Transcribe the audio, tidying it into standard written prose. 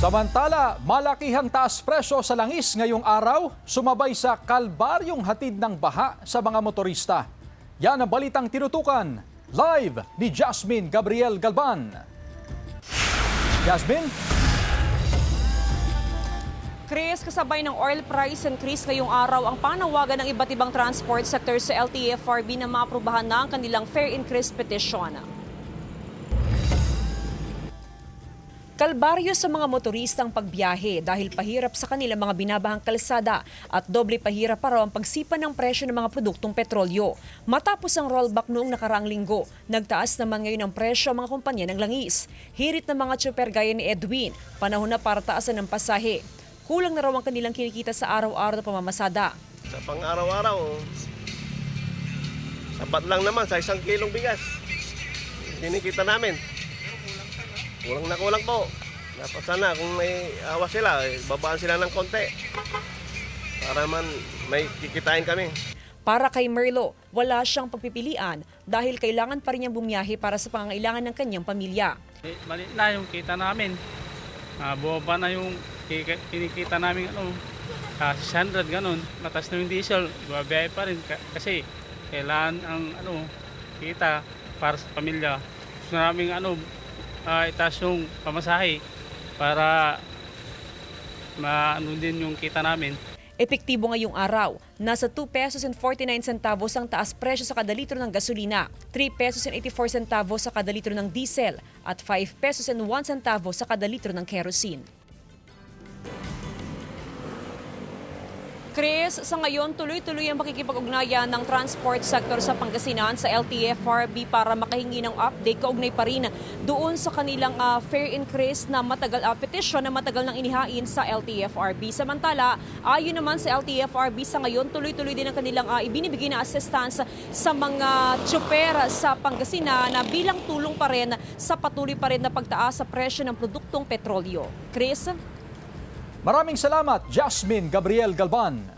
Samantala, malakihang taas presyo sa langis ngayong araw, sumabay sa kalbaryong hatid ng baha sa mga motorista. Yan ang balitang tinutukan. Live ni Jasmine Gabriel Galban. Jasmine? Chris, kasabay ng oil price increase ngayong araw ang panawagan ng iba't ibang transport sector sa LTFRB na maaprubahan na ang kanilang fare increase petition. Kalbaryo sa mga motorista ang pagbiyahe dahil pahirap sa kanilang mga binabahang kalsada at doble pahirap pa raw ang pagsipa ng presyo ng mga produktong petrolyo. Matapos ang rollback noong nakaraang linggo, nagtaas naman ngayon ang presyo ang mga kumpanya ng langis. Hirit ng mga tsuper gaya ni Edwin, panahon na para taasan ng pasahe. Kulang na raw ang kanilang kinikita sa araw-araw na pamamasada. Sa pang-araw-araw, sapat lang naman sa 1 kilong bigas. Kinikita namin. Kulang na kulang po. Dapat sana kung may awa sila, babaan sila ng konti. Para man may kikitain kami. Para kay Merlo, wala siyang pagpipilian dahil kailangan pa rin niyang bumiyahe para sa pangangailangan ng kanyang pamilya. Mali na yung kita namin. Bumaba na yung kinikita namin 600 ganun. Matas na yung diesel, babiyahe pa rin kasi kailangan ang kita para sa pamilya. Gusto namin itaas yung pamasahe para din yung kita namin. Epektibo ngayong araw, nasa 2 pesos and 49 centavos ang taas presyo sa kada litro ng gasolina, 3 pesos and 84 centavos sa kada litro ng diesel, at 5 pesos and 1 centavo sa kada litro ng kerosene. Chris, sa ngayon tuloy-tuloy ang makikipag-ugnayan ng transport sector sa Pangasinan sa LTFRB para makahingi ng update kaugnay pa rin doon sa kanilang fare increase na petition na matagal nang inihain sa LTFRB. Samantala, ayon naman sa LTFRB sa ngayon, tuloy-tuloy din ang kanilang ibinibigay na assistance sa mga tsuper sa Pangasinan na bilang tulong pa rin sa patuloy pa rin na pagtaas sa presyo ng produktong petrolyo. Chris? Maraming salamat, Jasmine Gabriel Galban.